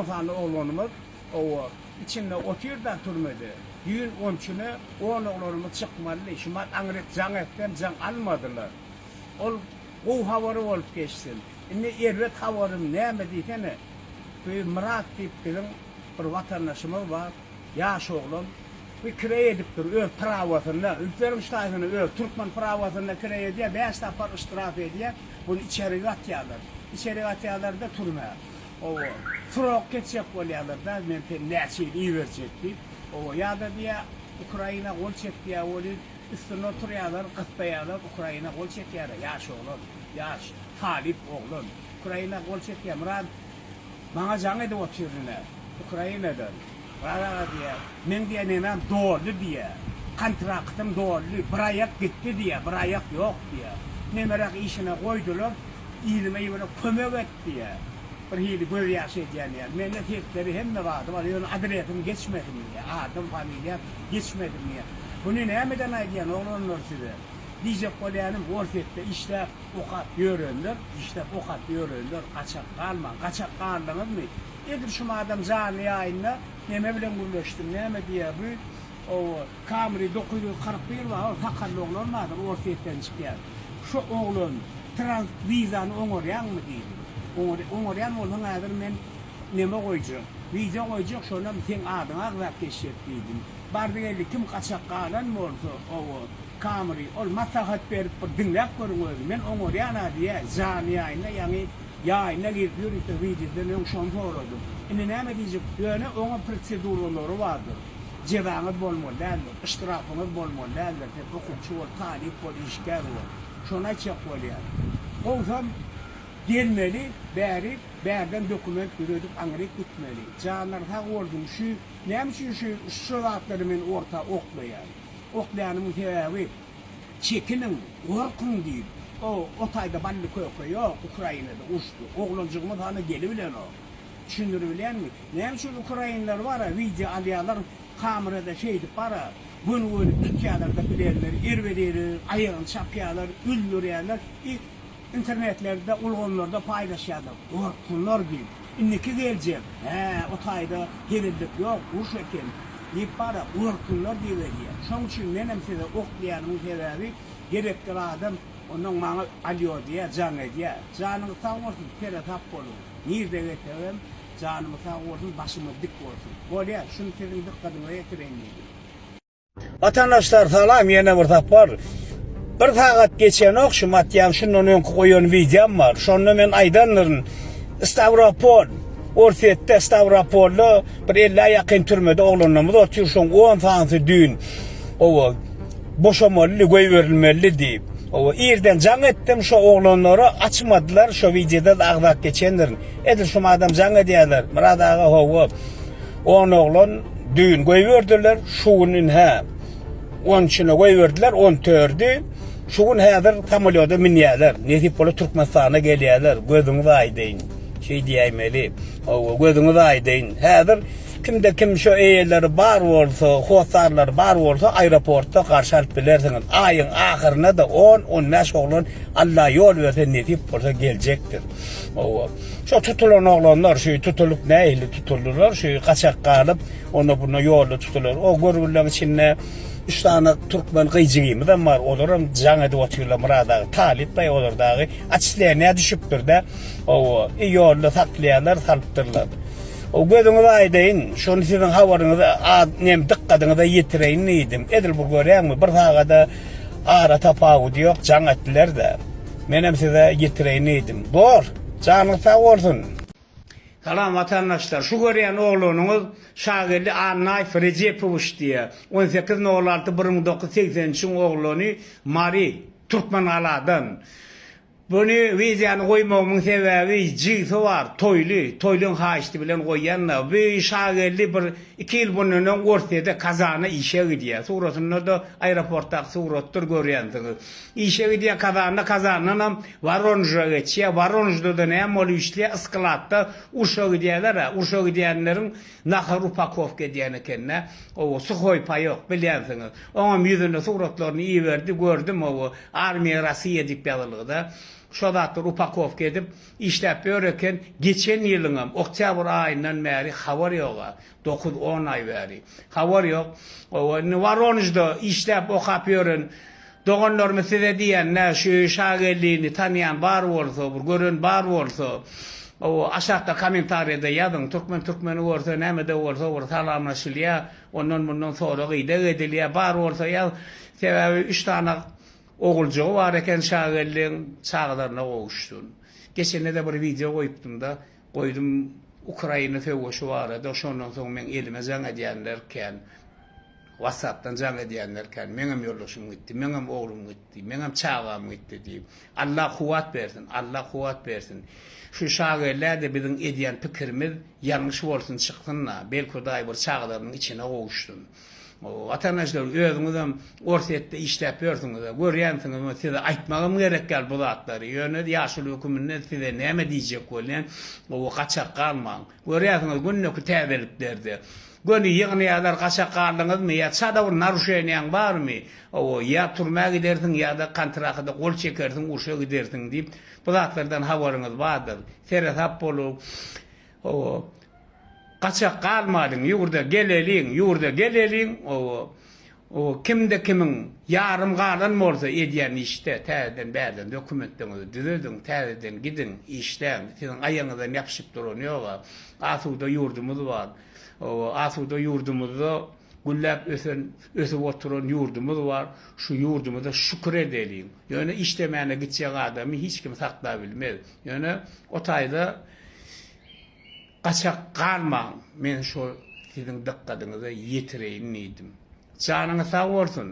tane oğlanımız o içinde oturuyordan turmadı. Düğün 10 günü 10 oğlanımız çıkmalı. Şumat angret zangetten zang almadılar. Ol o havarı olup geçsin. Şimdi ervet havarım ne mi diyene bir Murat deyip dedim bir vatandaşımız var. Yaş oğlum. Bir kireye edip dur, pravatında, ülkenin şahını Türkmen pravatında kireye ediyor, 5 defa ıstıraf ediyor, bunu içeri atıyorlar. İçeri atıyorlar da turmaya. O frok geçecek oluyorlar da, ben neçeyi iyi verecek deyip, o ya da diye Ukrayna gol çekti ya, onu üstüne oturuyorlar, kıtlayorlar, Ukrayna gol çekiyor, yaş oğlum, yaş, talip oğlum, Ukrayna gol çekiyor, Murat, bana can edip oturuyorlar, Ukrayna'dan. Valla diye, men diye nemem doğru diye, kontraktım doğru, bir ayak gitti diye, bir ayak yok diye. Nemerak işine koydular, ilmeği böyle kömek et diye. Bir hili böyle yaşay diyen ya, men de tepkileri hem de vardı, var yani adresim geçmedim diye, adım familiyem geçmedim diye. Bunu nemeden aydiyen oğlanlar size. Diyecek olayanım orfette işte okat yöründür, kaçak kalma, kaçak kaldınız mı? Edir şu adam canlı yayında, neme bilen gülleştim, neme diye bu, o Camry 941 var, fakarlı oğlan vardır, orfetten çıkıyor. Şu oğlan, trans vizanı oğrayan mı değil? Oğrayan oğlan adır, ben neme koyacağım? Viza koyacak, sonra sen adına akrak geçecektiydim. Bardı geldi, kim kaçak kalan mı olsa, o Camry, ol masahat verip dinlep görünüyor. Ben oğrayan diye, canlı yayında, yani yayına gidiyor işte videoda ne şampu oladım. Şimdi ne diyecek? Yani ona prosedurları vardır. Cevanız bolmalıdır, iştirakınız bolmalıdır. Hukukçu ol, talip ol, işgal ol. Şuna çek ol yani. O zaman gelmeli, berden dokument görüyorduk, Amerik gitmeli. Canlar ha oldum şu, ne için şu vaatlarımın orta oklayan. Oklayanımın sebebi çekinin, korkun değil. O tayda ballı köy yok, Ukrayna'da uçtu. Oğlancığımız hani gelibilen o. Düşündürübilen mi? Ne için Ukraynalılar var ya, video alıyorlar, kamerada şeydi para. Bunu tutuyorlar da bilenler, irveleri, ayağını çapıyorlar, üllürüyorlar. İnternetlerde, ulgonlarda paylaşıyorlar. Korkunlar gibi. İnniki gelecek. O tayda gerildik yok, uç eken. Deyip para, korkunlar diye veriyor. Şunun için benim size oklayanın sebebi, gerekli adam, onun bana alıyor diye, can ediyor. Canımı sağ olsun, kere tap olur. Nerede getireyim, canımı sağ olsun, başımı dik olsun. Böyle, şunu sizin dikkatine getireyim dedim. Vatandaşlar salam, yine bir tap var. Bir saat geçen okşum atıyam, şunun önkü koyun videom var. Şunu ben aydanların Stavropol, Orfet'te Stavropol'da bir 50'ye yakın türmede oğlanımız oturuyor. Şun 10 tanesi düğün, o boşamalı, koy verilmeli deyip. O yerden can ettim şu oğlanları açmadılar şu videoda da ağdak geçenlerin. Edir şu adam can ediyorlar. Murat ağa hova. 10 oğlan düğün koy verdiler. Şunun ha. 10 içine koy verdiler. 14'ü. Şunun hadır tamılıyordu minyalar. Netip böyle Türkmenistan'a geliyorlar. Gözünü de aydeyin. Şey diyemeli. O gözünü de aydeyin. Hadır kimde kim şu eğerleri bar olsa, hostarlar bar olsa aeroportta karşılık bilirsiniz. Ayın ahırına da 10-15 oğlan Allah yol verse netip olsa gelecektir. Şu tutulan oğlanlar şu tutulup neyle tutulurlar, şu kaçak kalıp onu bunu yolda tutulur. O görgülerin içinde 3 tane Türkmen kıyıcıyım da var. Olurum can edip otuyorlar Murat'a. Talip Bey olur dağı. Açıklarına düşüptür de o yolda saklayanlar salıptırlar. O gözünü de aydeyin, şunu sizin havarınızı, dikkatinize yetireyin neydim. Edil bu görüyen mi? Bir sağda ağra tapağı diyor, can ettiler de. Benim size yetireyim neydim. Doğru, canınız sağ olsun. Salam vatandaşlar, şu görüyen oğlunuz Şagirli Arnayf Recepoviç diye. 18.06.1983 oğlunu Mari Türkmen aladan. Bunu vizyanı koymamın sebebi cihsi var, toylun haişti bilen koyanlar. Bir şagirli bir 2 yıl bunun ortada kazana işe gidiyor. Sonrasında da aeroportta suratlar görüyorsunuz. İşe gidiyor kazanla Voronezh'a geçiyor. Voronezh'da da ne oluyor işte ıskalatta Uşa gidiyorlar. Uşa gidiyenlerin Nahar Upakovka diyene kendine. O Sukhoy payok biliyorsunuz. Onun yüzünde suratlarını iyi verdi gördüm o armiya Rusya dipyalığı da. Şo zatlar Upakovka edip işläp bereken geçen ýylyňam oktyabr aýyndan bäri habar ýok. 9-10 ay bäri. Habar ýok. Voronejda işläp okap ýören doganlarmy size diýen nä şu şagelliğini tanıyan bar bolsa, bir gören bar bolsa, o aşağıda komentariyada yazın, Türkmeni bolsa, näme-de bolsa, salamlaşylýa, ondan bundan sonra gyda edilýär, bar bolsa ýaz. Sebäbi 3 tane oguljogy bar eken şagelliğin çağlarına gowuşdun. Geçende de bir video goýupdum da, goýdum Ukraina fegoşy bar edi, şondan soň men elime jaň edýänlerken WhatsApp'tan jaň edýänlerken meňem ýoldaşym gitdi, meňem oglum gitdi, meňem çağam gitdi diýip Allah kuwat bersin, Allah kuwat bersin. Şu şagelerde biziň edýän pikirimiz ýalňyş bolsun çykdynna, belki daýy bir çağlaryň içine gowuşdun. O vatandaşlar özüňizem orsetde işläp ýörsiňiz, görýänsiňiz, size aýtmagym gerek gel bu zatlary. Ýöne ýaşyl hökümetinden size näme diýjek bolan, o gaçak galmaň. Görýänsiňiz günnäki täzelikleri. Gönü ýygnaýarlar gaçak galdyňyzmy, ýa çada bir naruşenýän barmy? O ýa turmaga gidersiň, ýa da kontrakda gol çekersiň, urşa gidersiň diýip bu zatlardan habaryňyz bardyr. Sere tap bolup o gaçak galmadyň, ýurda geleliň, o kimde kimin yarım galan bolsa edýän işte täzeden bäden dokumentlerini düzüldüň, täzeden gidin, işläň, siziň aýaňyzdan ýapşyp duran ýok. Asuda ýurdumuz bar. O asuda ýurdumuzda güllap ösüp oturan ýurdumuz bar. Şu ýurdumuzda şükür edeliň. Ýöne işlemäne gitjek adamy hiç kim saklap bilmez. Ýöne o taýda gaçak galmaň. Men şu siziň dikkatiňize ýetireýin diýdim. Janyňyz sag bolsun.